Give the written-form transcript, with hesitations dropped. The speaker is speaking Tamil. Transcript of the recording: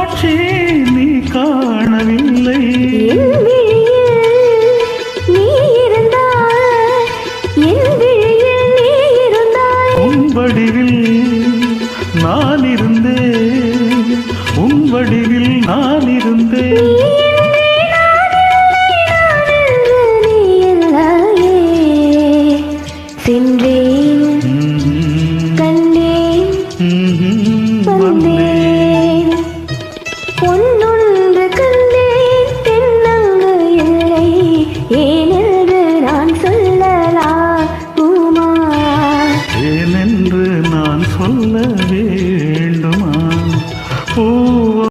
காட்சி நீ காணவில்லை. உன் வடிவில் நான் இருந்தேன், உன் வடிவில் நான் இருந்தேன். சென்றே